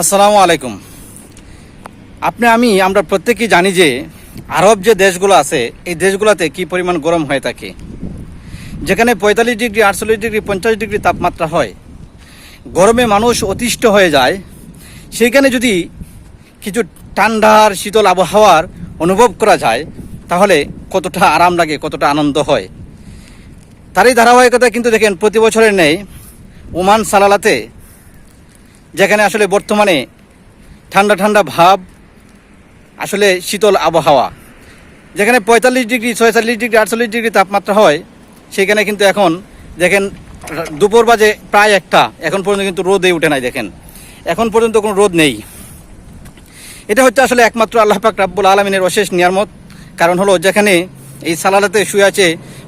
আসসালামু আলাইকুম। আমরা প্রত্যেকেই জানি যে আরব যে দেশগুলো আছে এই দেশগুলোতে কি পরিমাণ গরম হয়ে থাকে, যেখানে 45 ডিগ্রি, 48 ডিগ্রি, 50 ডিগ্রি তাপমাত্রা হয়। গরমে মানুষ অতিষ্ঠ হয়ে যায়। সেইখানে যদি কিছু ঠান্ডার শীতল আবহাওয়ার অনুভব করা যায় তাহলে কতটা আরাম লাগে, কতটা আনন্দ হয়। তারই ধারাবাহিকতা কিন্তু দেখেন প্রতি বছরের নেই ওমান সালালাতে, যেখানে আসলে বর্তমানে ঠান্ডা ঠান্ডা ভাব, আসলে শীতল আবহাওয়া, যেখানে 45 ডিগ্রি, 46 ডিগ্রি, 48 ডিগ্রি তাপমাত্রা হয়, সেখানে কিন্তু এখন দেখেন দুপুর বাজে প্রায় 1টা, এখন পর্যন্ত কিন্তু রোদই উঠে নাই। দেখেন এখন পর্যন্ত কোনো রোদ নেই। এটা হচ্ছে আসলে একমাত্র আল্লাহ পাক রাব্বুল আলামিনের অশেষ নিয়ামত। কারণ হলো যেখানে এই সালালাতে শুয়ে আছে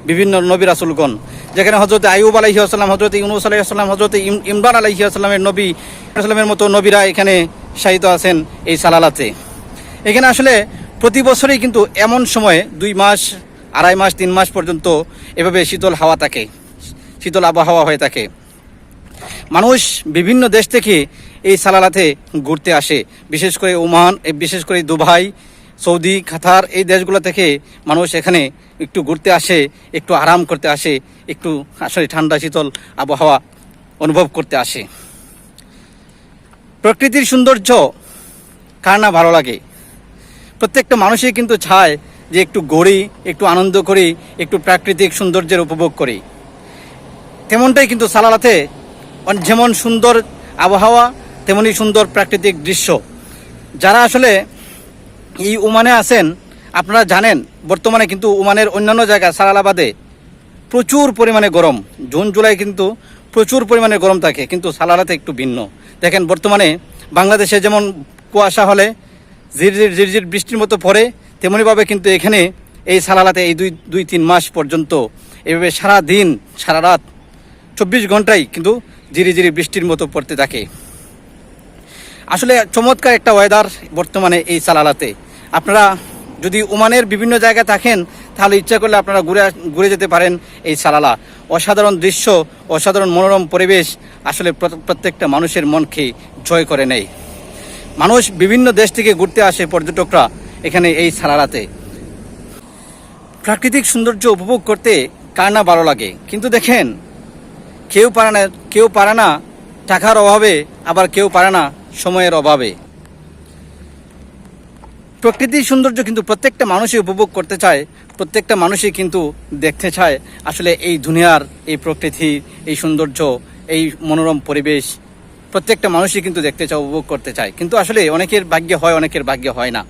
বিভিন্ন নবী রাসূলগণ, যেখানে হযরত আইয়ুব আলাইহিস সালাম, হযরত ইউনূস আলাইহিস সালাম, হযরত ইমরান আলাইহিস সালামের নবী সাল্লামের মতো নবীরা এখানে শায়িত আছেন এই সালালাতে। এখানে আসলে প্রতি বছরই কিন্তু এমন সময়ে 2 মাস, 2.5 মাস, 3 মাস পর্যন্ত এভাবে শীতল হাওয়া থাকে, শীতল আবহাওয়া হয়ে থাকে। মানুষ বিভিন্ন দেশ থেকে এই সালালাতে ঘুরতে আসে, বিশেষ করে ওমান, বিশেষ করে দুবাই, সৌদি, কাতার, এই দেশগুলো থেকে মানুষ এখানে একটু ঘুরতে আসে, একটু আরাম করতে আসে, একটু আসলে ঠান্ডা শীতল আবহাওয়া অনুভব করতে আসে। প্রকৃতির সৌন্দর্য কার না ভালো লাগে? প্রত্যেকটা মানুষই কিন্তু চায় যে একটু ঘুরি, একটু আনন্দ করি, একটু প্রাকৃতিক সৌন্দর্যের উপভোগ করি। তেমনটাই কিন্তু সালালাতে যেমন সুন্দর আবহাওয়া, তেমনি সুন্দর প্রাকৃতিক দৃশ্য। যারা আসলে এই ওমানে আছেন আপনারা জানেন বর্তমানে কিন্তু ওমানের অন্যান্য জায়গা সালালাবাদে প্রচুর পরিমাণে গরম। জুন জুলাই কিন্তু প্রচুর পরিমাণে গরম থাকে, কিন্তু সালালাতে একটু ভিন্ন। দেখেন বর্তমানে বাংলাদেশে যেমন কুয়াশা হলে ঝিরঝির ঝিরঝির বৃষ্টির মতো পড়ে, তেমনিভাবে কিন্তু এখানে এই সালালাতে এই 2-3 মাস পর্যন্ত এভাবে সারা দিন সারা রাত 24 ঘন্টাই কিন্তু ঝিরিঝিরি বৃষ্টির মতো পড়তে থাকে। আসলে চমৎকার একটা ওয়েদার বর্তমানে এই সালালাতে। আপনারা যদি ওমানের বিভিন্ন জায়গায় থাকেন তাহলে ইচ্ছা করলে আপনারা ঘুরে যেতে পারেন এই সালালা। অসাধারণ দৃশ্য, অসাধারণ মনোরম পরিবেশ আসলে প্রত্যেকটা মানুষের মনকে জয় করে নেয়। মানুষ বিভিন্ন দেশ থেকে ঘুরতে আসে, পর্যটকরা এখানে এই সালালাতে। প্রাকৃতিক সৌন্দর্য উপভোগ করতে কার না ভালো লাগে? কিন্তু দেখেন কেউ পারে না টাকার অভাবে, আবার কেউ পারে না সময়ের অভাবে। প্রকৃতির সৌন্দর্য কিন্তু প্রত্যেকটা মানুষই উপভোগ করতে চায়, প্রত্যেকটা মানুষই কিন্তু দেখতে চায় আসলে এই দুনিয়ার এই প্রকৃতি, এই সৌন্দর্য, এই মনোরম পরিবেশ প্রত্যেকটা মানুষই কিন্তু দেখতে চায়, উপভোগ করতে চায়। কিন্তু আসলে অনেকের ভাগ্যে হয়, অনেকের ভাগ্যে হয় না।